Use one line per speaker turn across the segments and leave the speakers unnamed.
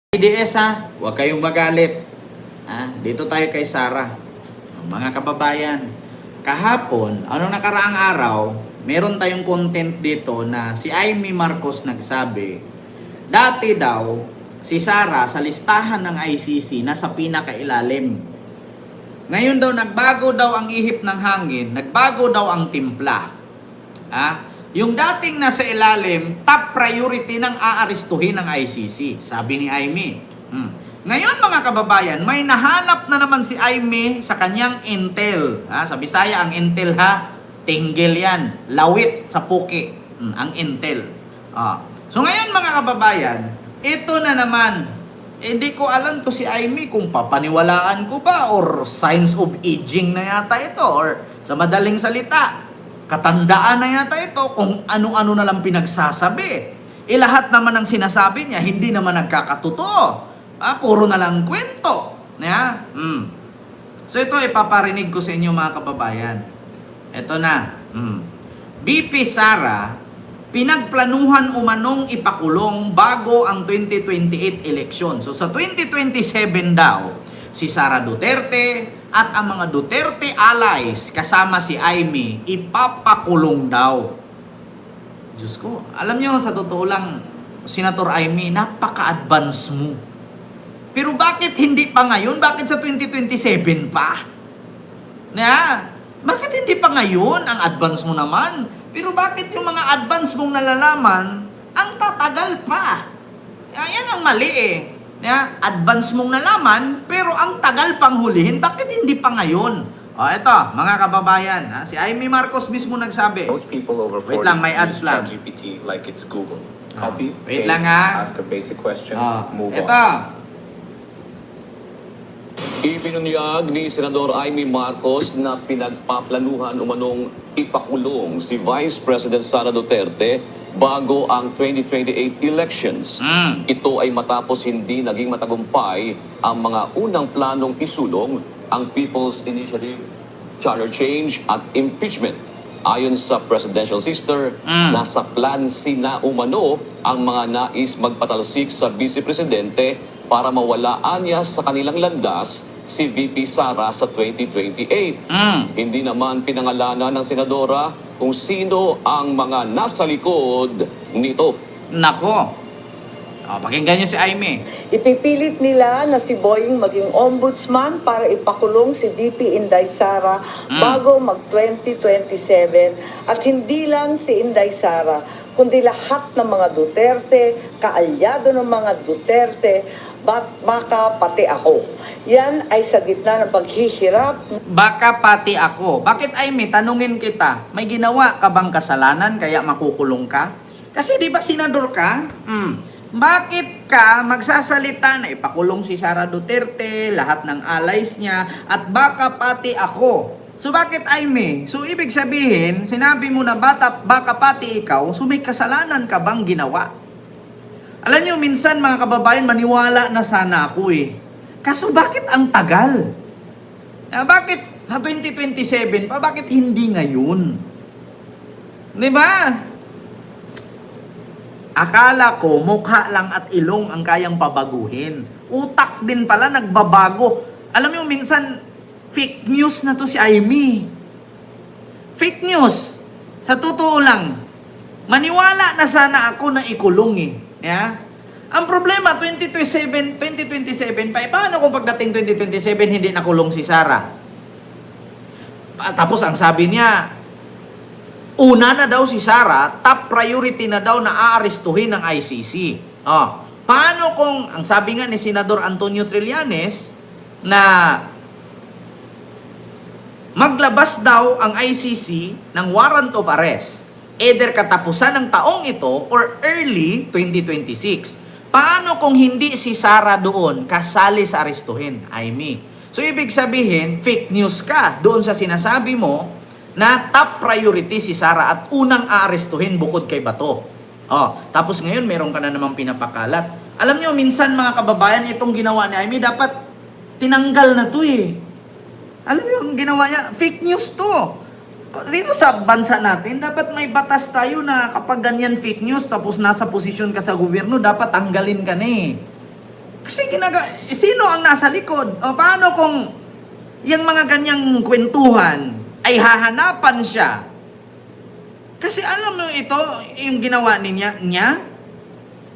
IDS ha, huwag kayong magalit. Dito tayo kay Sara. Mga kababayan, kahapon, nakaraang araw, meron tayong content dito na si Amy Marcos nagsabi, dati daw, si Sara sa listahan ng ICC nasa pinakailalim. Ngayon daw, nagbago daw ang ihip ng hangin, nagbago daw ang timpla. Yung dating nasa ilalim, top priority ng aarestuhin ng ICC, sabi ni Amy. Ngayon mga kababayan, may nahanap na naman si Amy sa kanyang intel. Sa Bisaya ang intel tinggil yan, lawit sa puki, ang intel. So ngayon mga kababayan, ito na naman, hindi ko alam to si Amy kung papaniwalaan ko ba or signs of aging na yata ito or sa madaling salita, katandaan na yata ito kung ano-ano na lang pinagsasabi. Lahat naman ng sinasabi niya, hindi naman nagkakatotoo. Puro na lang kwento. So ito, ipaparinig ko sa inyo mga kababayan. Ito na. BP Sara, pinagplanuhan umanong ipakulong bago ang 2028 election. So sa 2027 daw, si Sara Duterte at ang mga Duterte allies kasama si Amy ipapakulong daw. Diyos ko, alam nyo sa totoo lang, Senator Amy, napaka-advance mo. Pero bakit hindi pa ngayon? Bakit sa 2027 pa? Bakit hindi pa ngayon? Ang advance mo naman. Pero bakit yung mga advance mong nalalaman, ang tatagal pa? Yan ang mali advance mong nalaman, pero ang tagal pang hulihin, bakit hindi pa ngayon? Ito, mga kababayan, si Amy Marcos mismo nagsabi.
Most people over 40
Wait lang, may ads lang.
ChatGPT like it's Google. Copy,
Wait
paste,
lang
ask a basic question, move
ito.
on.
Ibinunyag ni Senador Amy Marcos na pinagpaplanuhan umanong ipakulong si Vice President Sara Duterte bago ang 2028 elections. Ito ay matapos hindi naging matagumpay ang mga unang planong isulong ang People's Initiative, Charter Change at Impeachment. Ayon sa presidential sister, nasa plan sina umano ang mga nais magpatalsik sa Vice Presidente para mawalaan niya sa kanilang landas si VP Sara sa 2028. Hindi naman pinangalanan ng senadora kung sino ang mga nasa likod nito.
Nako. Pakinggan niyo si Amy.
Ipipilit nila na si Boying maging ombudsman para ipakulong si VP Inday Sara bago mag-2027. At hindi lang si Inday Sara, kundi lahat ng mga Duterte, kaalyado ng mga Duterte, baka pati ako. Yan ay sa gitna ng paghihirap.
Baka pati ako. Bakit Amy, tanungin kita, may ginawa ka bang kasalanan kaya makukulong ka? Kasi di ba senador ka? Bakit ka magsasalita na ipakulong si Sara Duterte, lahat ng allies niya, at baka pati ako? So bakit Amy? So ibig sabihin, sinabi mo na baka pati ikaw, so may kasalanan ka bang ginawa? Alam niyo, minsan mga kababayan, maniwala na sana ako Kaso bakit ang tagal? Bakit sa 2027 pa? Bakit hindi ngayon? Di ba? Akala ko mukha lang at ilong ang kayang pabaguhin. Utak din pala nagbabago. Alam niyo, minsan fake news na to si Amy. Fake news. Sa totoo lang, maniwala na sana ako na ikulong Ang problema, 2027 pa, paano kung pagdating 2027 hindi nakulong si Sara? Tapos ang sabi niya, una na daw si Sara, top priority na daw na aarestuhin ng ICC. Paano kung, ang sabi nga ni Senador Antonio Trillanes, na maglabas daw ang ICC ng warrant of arrest, either katapusan ng taong ito or early 2026. Paano kung hindi si Sara doon kasali sa arestuhin, Amy? So ibig sabihin, fake news ka doon sa sinasabi mo na top priority si Sara at unang aarestuhin bukod kay Bato. Tapos ngayon meron ka na namang pinapakalat. Alam niyo, minsan mga kababayan, itong ginawa ni Amy, dapat tinanggal na to Alam niyo, yung ginawa niya, fake news to. Dito sa bansa natin, dapat may batas tayo na kapag ganyan fake news, tapos nasa posisyon ka sa gobyerno, dapat tanggalin ka na Kasi sino ang nasa likod? O paano kung yung mga ganyang kwentuhan ay hahanapan siya? Kasi alam mo ito, yung ginawa niya,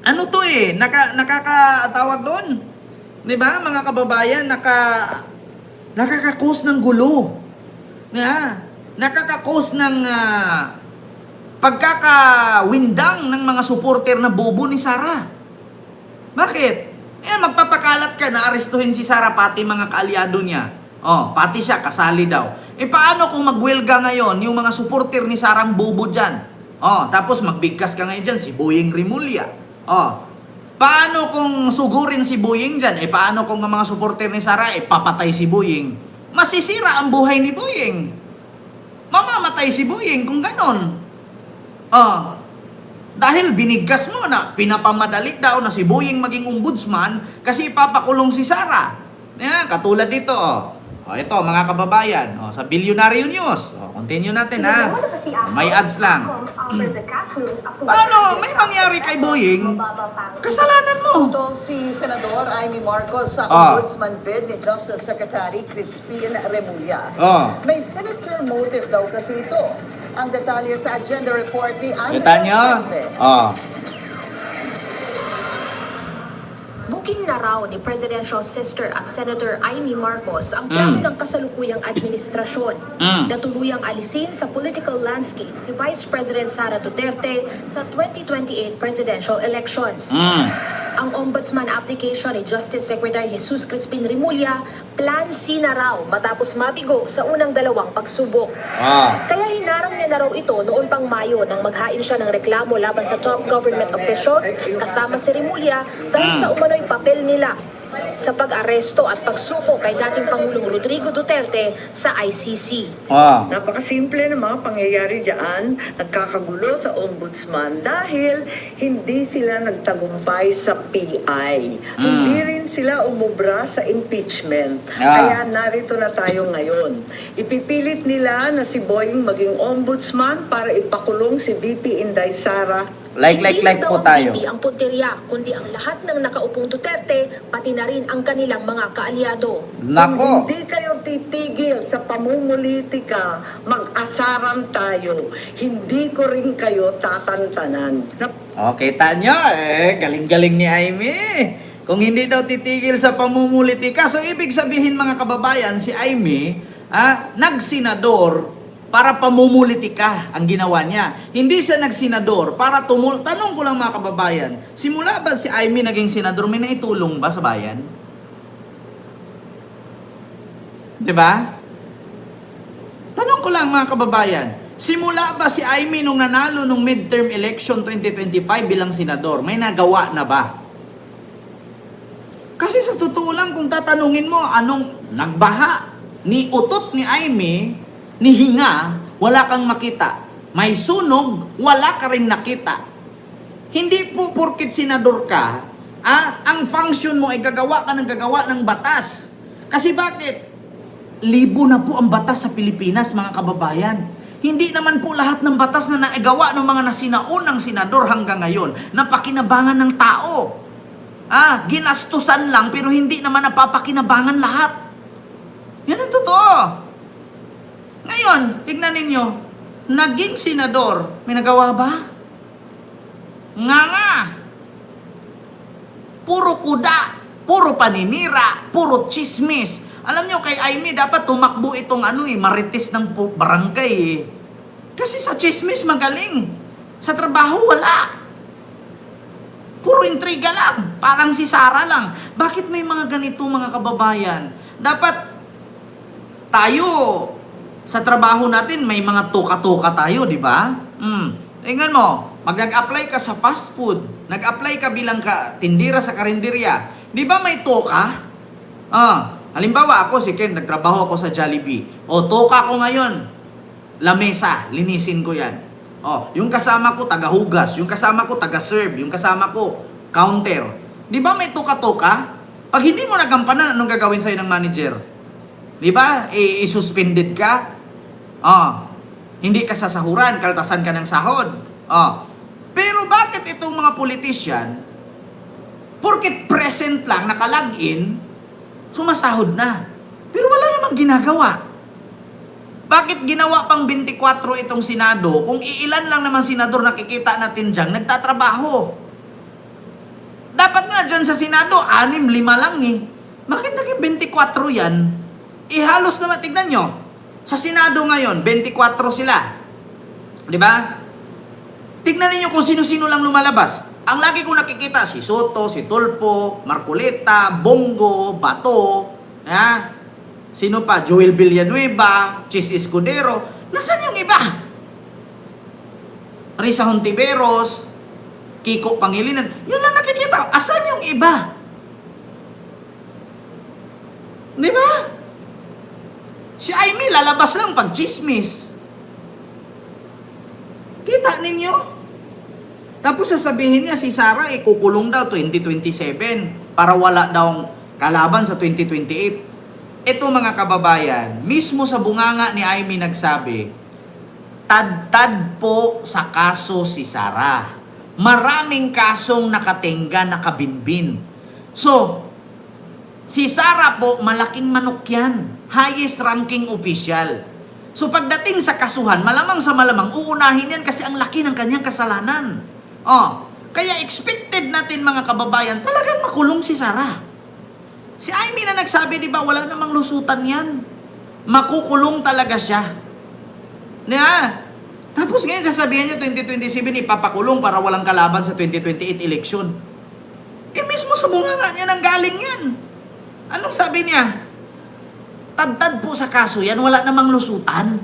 ano to nakakatawag doon. 'Di ba, mga kababayan, nakaka-cause ng gulo. Nakaka-cause ng pagkakawindang ng mga supporter na bobo ni Sara. Bakit? Magpapakalat ka na arestuhin si Sara pati mga kaalyado niya. Pati siya kasali daw. Paano kung magwelga ngayon yung mga supporter ni Sarang bobo dyan? Tapos magbigkas ka ngayon dyan, si Boying Rimulya. Paano kung sugurin si Boying dyan? Paano kung ang mga supporter ni Sara, papatay si Boying? Masisira ang buhay ni Boying. Mamamatay si Boying kung ganon. Dahil binigkas mo na pinapamadali daw na si Boying maging ombudsman kasi ipapakulong si Sara. Katulad dito, ito mga kababayan, sa Bilyonaryo News. Continue natin May ads lang. Paano? May mangyari kay Boying? Kasalanan mo.
Utol si Senador Amy Marcos sa ombudsman bid ni Justice Secretary Crispin Remulla. May sinister motive daw kasi ito. Ang detalye sa agenda report ni Andres
Kita nyo?
Salve.
Booking na raw ni Presidential Sister at Senator Amy Marcos ang plano ng kasalukuyang administrasyon na tuluyang alisin sa political landscape si Vice President Sara Duterte sa 2028 presidential elections. Ang ombudsman application ni Justice Secretary Jesus Crispin Remulla plan C na raw matapos mabigo sa unang dalawang pagsubok. Kaya hinarang niya na raw ito noon pang Mayo nang maghain siya ng reklamo laban sa top government officials kasama si Remulla dahil sa umano'y papel nila sa pag-aresto at pagsuko kay dating Pangulong Rodrigo Duterte sa ICC.
Napakasimple ng mga pangyayari dyan, nagkakagulo sa ombudsman dahil hindi sila nagtagumpay sa PI. Hindi rin sila umubra sa impeachment. Kaya narito na tayo ngayon. Ipipilit nila na si Boying maging ombudsman para ipakulong si VP Inday Sara.
Hindi
po
daw
tayo.
ang VP ang punteriya, kundi ang lahat ng nakaupong Duterte, pati na rin ang kanilang mga kaalyado.
Kung hindi kayo titigil sa pamumulitika, mag-asaran tayo. Hindi ko rin kayo tatantanan.
Kita nyo, galing-galing ni Amy. Kung hindi daw titigil sa pamumulitika, so ibig sabihin mga kababayan, si Amy, nagsenador para pamumulitika ang ginawa niya. Hindi siya nagsenador para tanong ko lang mga kababayan, simula ba si Amy naging senador, may naitulong ba sa bayan? Diba? Tanong ko lang mga kababayan, simula ba si Amy nung nanalo nung midterm election 2025 bilang senador, may nagawa na ba? Kasi sa totoo lang, kung tatanungin mo anong nagbaha, ni utot ni Amy, ni hinga, wala kang makita. May sunog, wala ka rin nakita. Hindi po porkit senador ka, ang function mo ay gagawa ng batas. Kasi bakit? Libo na po ang batas sa Pilipinas, mga kababayan. Hindi naman po lahat ng batas na nagawa ng mga nasinaunang senador hanggang ngayon na pakinabangan ng tao. Ginastusan lang pero hindi naman napapakinabangan lahat. Yan ang totoo. Ngayon, tignan ninyo, naging senador, may nagawa ba? Nga. Puro kuda, puro paninira, puro chismis. Alam nyo, kay Amy, dapat tumakbo itong marites ng barangay Kasi sa chismis magaling. Sa trabaho, wala. Puro intriga lang. Parang si Sara lang. Bakit may mga ganito mga kababayan? Dapat tayo, sa trabaho natin, may mga tuka-tuka tayo, di ba? Tingnan mo, nag-apply ka sa fast food, nag-apply ka bilang tindira sa karinderya, di ba may tuka? Halimbawa ako, si Ken, nagtrabaho ako sa Jollibee. Tuka ko ngayon, lamesa, linisin ko yan. Yung kasama ko, taga-hugas, yung kasama ko, taga-serve, yung kasama ko, counter. Di ba may tuka-tuka? Pag hindi mo nagampanan, anong gagawin sa'yo ng manager? Di ba? I-suspended ka. Hindi ka sasahuran, kaltasan ka ng sahod. Pero bakit itong mga politician, Porket present lang, naka-login, sumasahod na. Pero wala namang ginagawa. Bakit ginawa pang 24 itong Senado kung iilan lang naman senador nakikita natin dyan, nagtatrabaho? Dapat nga dyan sa Senado, 6, 5 lang eh. Bakit naging 24 yan? Halos naman, tignan nyo. Sa Senado ngayon, 24 sila. Di ba? Tignan niyo kung sino-sino lang lumalabas. Ang lagi ko nakikita, si Soto, si Tulfo, Marcoleta, Bongo, Bato, sino pa? Joel Villanueva, Chis Escudero. Nasaan yung iba? Risa Hontiveros, Kiko Pangilinan. Yun lang nakikita. Asan yung iba? Di ba? Si Amy lalabas lang pag chismis. Kita ninyo? Tapos sasabihin niya si Sara kukulong daw 2027 para wala daw kalaban sa 2028. Ito mga kababayan, mismo sa bunganga ni Amy nagsabi, tad-tad po sa kaso si Sara. Maraming kasong nakatenga, nakabinbin. So, si Sara po, malaking manok yan. Highest ranking official. So, pagdating sa kasuhan, malamang sa malamang, uunahin yan kasi ang laki ng kanyang kasalanan. Kaya expected natin mga kababayan, talagang makulong si Sara. Si Amy na nagsabi, di ba, wala namang lusutan yan. Makukulong talaga siya. Tapos ngayon, sasabihin niya, 2027, ipapakulong para walang kalaban sa 2028 election. Mismo sa bunganga niya nang galing yan. Anong sabi niya? Tad-tad po sa kaso yan, wala namang lusutan.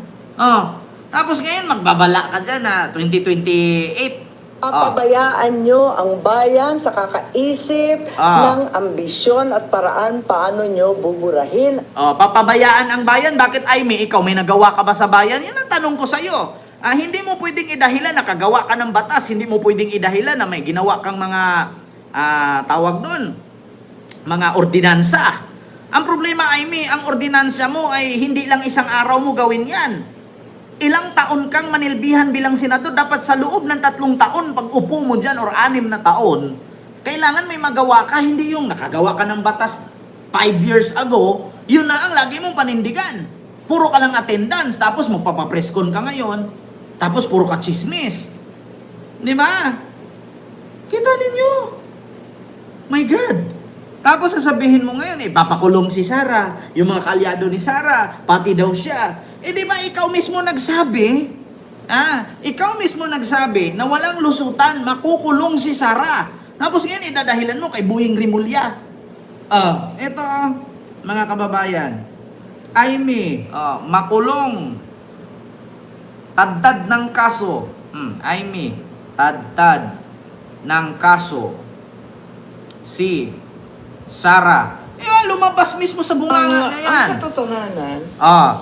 Tapos ngayon, magbabala ka dyan na 2028.
Papabayaan nyo ang bayan sa kakaisip ng ambisyon at paraan paano nyo buburahin.
Papabayaan ang bayan. Bakit, Amy, ikaw may nagawa ka ba sa bayan? Yan ang tanong ko sa'yo. Hindi mo pwedeng idahilan na kagawa ka ng batas. Hindi mo pwedeng idahilan na may ginawa kang mga tawag doon, mga ordinansa. Ang problema, Amy, ang ordinansa mo ay hindi lang isang araw mo gawin yan. Ilang taon kang manilbihan bilang senador, dapat sa loob ng 3 taon, pag upo mo dyan, or 6 na taon, kailangan may magawa ka, hindi yung nakagawa ka ng batas 5 years ago, yun na ang lagi mong panindigan. Puro ka lang attendance, tapos magpapapreskon ka ngayon, tapos puro ka chismis. Di ba? Kita ninyo. My God. Tapos sasabihin mo ngayon, papakulong si Sara, yung mga kaalyado ni Sara, pati daw siya. Di ba ikaw mismo nagsabi, ikaw mismo nagsabi na walang lusutan, makukulong si Sara. Tapos ngayon, idadahilan mo kay Boying Rimulya. Ito, mga kababayan, Amy, makulong, tad-tad ng kaso. Amy, tad-tad ng kaso si Sara. Lumabas mismo sa bunganga niya yan.
Ang katotohanan
Ah.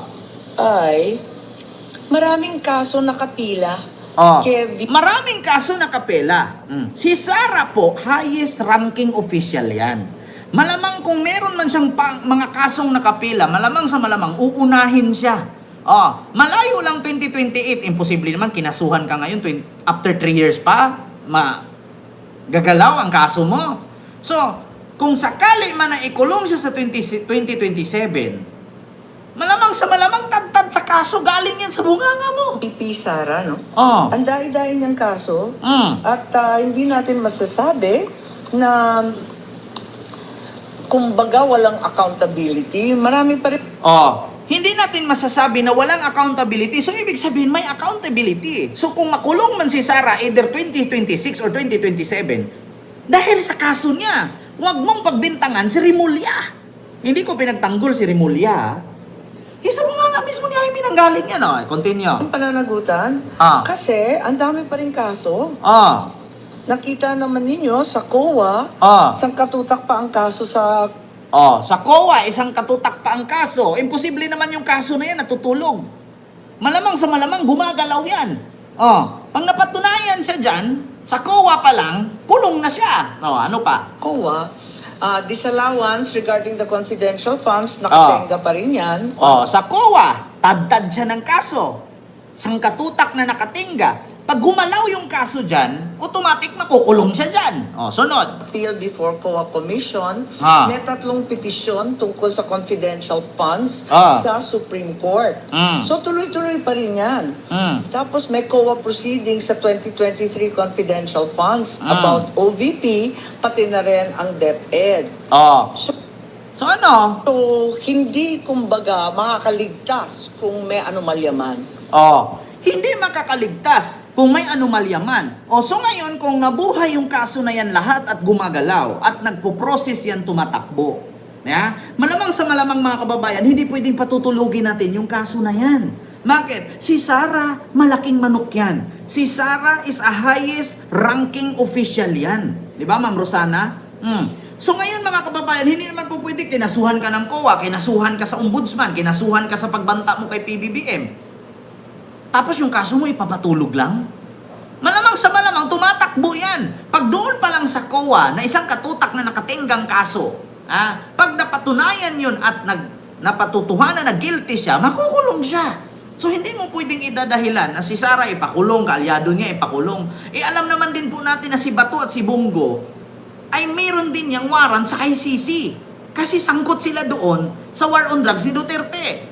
ay maraming kaso nakapila.
Maraming kaso nakapela. Si Sara po, highest ranking official yan. Malamang kung meron man siyang mga kasong nakapila, malamang sa malamang, uunahin siya. Malayo lang 2028. Imposible naman, kinasuhan ka ngayon, after 3 years pa, gagalaw ang kaso mo. So, kung sakali man na ikulong siya sa 2027, malamang sa malamang tad-tad sa kaso, galing yan sa bunganga mo.
PP Sara, no?
Oh.
Ang dahil-dahil niyang kaso.
Mm.
At hindi natin masasabi na kumbaga walang accountability. Marami pa rin.
Hindi natin masasabi na walang accountability. So, ibig sabihin, may accountability. So, kung makulong man si Sara, either 2026 or 2027, dahil sa kaso niya, huwag mong pagbintangan si Rimulya. Hindi ko pinagtanggol si Rimulya. Isa mo nga mismo ni Amy nang galing yan. Continue.
Ang pananagutan. Kasi, ang dami pa rin kaso. Nakita naman ninyo sa COA, isang katutak pa ang kaso sa...
Sa COA, isang katutak pa ang kaso. Imposible naman yung kaso na yan natutulog. Malamang sa malamang, gumagalaw yan. Pag napatunayan siya dyan, sa COA pa lang, kulong na siya. Ano pa?
COA, disallowance regarding the confidential funds, nakatenga pa rin yan.
Sa COA, tad-tad siya ng kaso. Isang katutak na nakatingga. Pag gumalaw yung kaso dyan, automatic makukulong siya dyan. O, sunod.
Appeal before COA Commission,
Ah.
may 3 petisyon tungkol sa confidential funds
Ah.
sa Supreme Court.
Mm.
So tuloy-tuloy pa rin yan.
Mm.
Tapos may COA proceedings sa 2023 confidential funds about OVP, pati na rin ang DepEd.
O.
So,
So ano?
hindi kumbaga makakaligtas kung may anomalya man.
O. Hindi makakaligtas kung may anomalya man. O, so ngayon, kung nabuhay yung kaso na yan lahat at gumagalaw at nagpo-process yan tumatakbo, malamang sa malamang mga kababayan, hindi pwedeng patutulugin natin yung kaso na yan. Bakit? Si Sara, malaking manok yan. Si Sara is a highest ranking official yan. Di ba, Ma'am Rosana? So ngayon mga kababayan, hindi naman po pwede kinasuhan ka ng COA, kinasuhan ka sa ombudsman, kinasuhan ka sa pagbanta mo kay PBBM. Tapos yung kaso mo ipapatulog lang? Malamang sa malamang, tumatakbo yan. Pag doon pa lang sa COA na isang katutak na nakatinggang kaso, pag napatunayan yun at napatutuhanan na guilty siya, makukulong siya. So hindi mo pwedeng idadahilan na si Sara ipakulong, kaalyado niya ipakulong. Alam naman din po natin na si Bato at si Bongo ay mayroon din yung warrant sa ICC. Kasi sangkot sila doon sa war on drugs ni Duterte.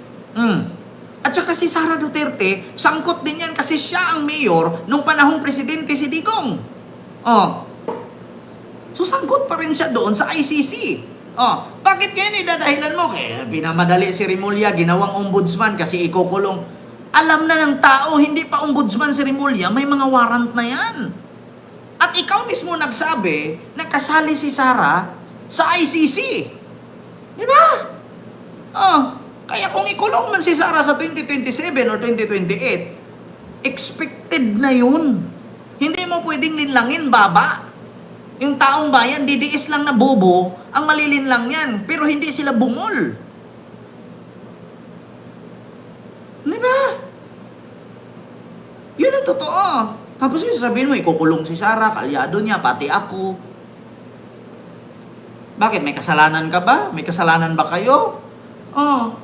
At saka si Sara Duterte, sangkot din yan kasi siya ang mayor nung panahong presidente si Digong. So sangkot pa rin siya doon sa ICC. Bakit kaya nidadahilan mo? Kaya pinamadali si Rimulya, ginawang ombudsman kasi ikukulong. Alam na ng tao, hindi pa ombudsman si Rimulya, may mga warrant na yan. At ikaw mismo nagsabi na kasali si Sara sa ICC. Di ba? Kaya kung ikulong man si Sara sa 2027 or 2028, expected na yun. Hindi mo pwedeng linlangin, baba. Yung taong bayan, didiis lang na bobo, ang malilinlang yan. Pero hindi sila bungol. Di ba? Yun ang totoo. Tapos yung sabihin mo, ikukulong si Sara, kalyado niya, pati ako. Bakit? May kasalanan ka ba? May kasalanan ba kayo?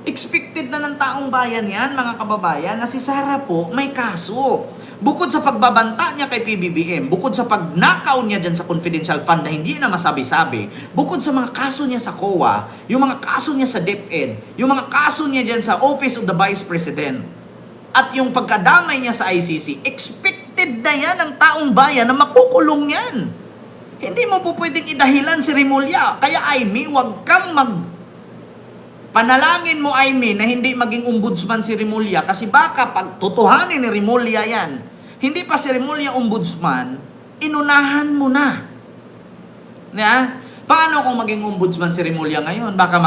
Expected na ng taong bayan yan, mga kababayan, na si Sara po may kaso. Bukod sa pagbabanta niya kay PBBM, bukod sa pagnakaw niya dyan sa confidential fund na hindi na masabi-sabi, bukod sa mga kaso niya sa COA, yung mga kaso niya sa DepEd, yung mga kaso niya dyan sa Office of the Vice President, at yung pagkadamay niya sa ICC, expected na yan ng taong bayan na makukulong yan. Hindi mo po pwedeng idahilan si Rimulya. Kaya Amy, wag kang panalangin mo, Amy, na hindi maging ombudsman si Rimulya kasi baka pag tutuhanin ni Rimulya yan, hindi pa si Rimulya ombudsman, inunahan mo na. Paano kung maging ombudsman si Rimulya ngayon? Baka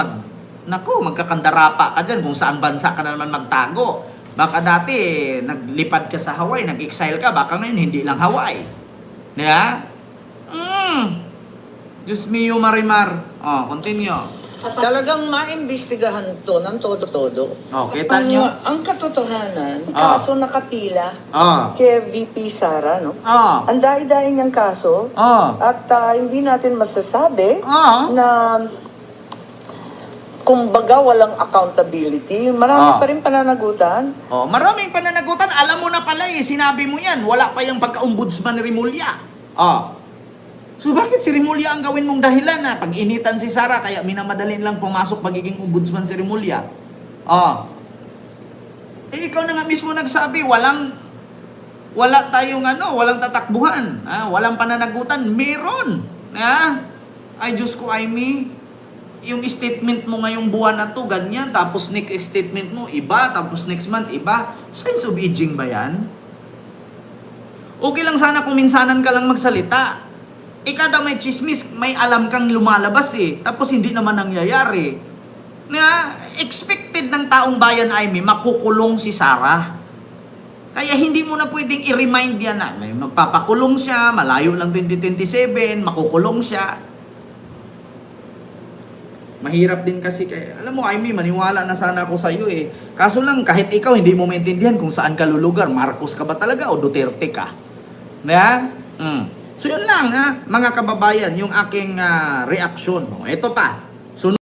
magkakandarapa ka dyan kung saan bansa ka na naman magtago. Baka dati, naglipad ka sa Hawaii, nag-exile ka, baka ngayon hindi lang Hawaii. Diyos mio Marimar. Continue.
Talagang maimbestigahan to ng todo-todo.
Kita nyo?
Ang katotohanan, kaso nakapila kay VP Sara, no? Ang dahil-dahil niyang kaso, at hindi natin masasabi na kumbaga walang accountability. Marami pa rin pananagutan.
Maraming pananagutan. Alam mo na pala sinabi mo yan. Wala pa yung pagka-ombudsman ni Rimulya. So bakit si Rimulya ang gawin mong dahilan na pag-initan si Sara kaya minamadalin lang pumasok magiging ombudsman si Rimulya? Ikaw na nga mismo nagsabi, wala tayong walang tatakbuhan, walang pananagutan, meron. Ay Diyos ko, Amy, yung statement mo ngayong buwan na to, ganyan, tapos next statement mo, iba, tapos next month, iba. Signs of aging ba yan? Okay lang sana kung minsanan ka lang magsalita. Kada may chismis, may alam kang lumalabas tapos hindi naman nangyayari. Expected ng taong bayan, Amy, makukulong si Sara. Kaya hindi mo na pwedeng i-remind yan na may magpapakulong siya, malayo lang 2027, makukulong siya. Mahirap din kasi, alam mo, Amy, maniwala na sana ako sa iyo Kaso lang, kahit ikaw, hindi mo maintindihan kung saan ka lulugar. Marcos ka ba talaga o Duterte ka? So yun lang mga kababayan, yung aking reaksyon. Ito pa,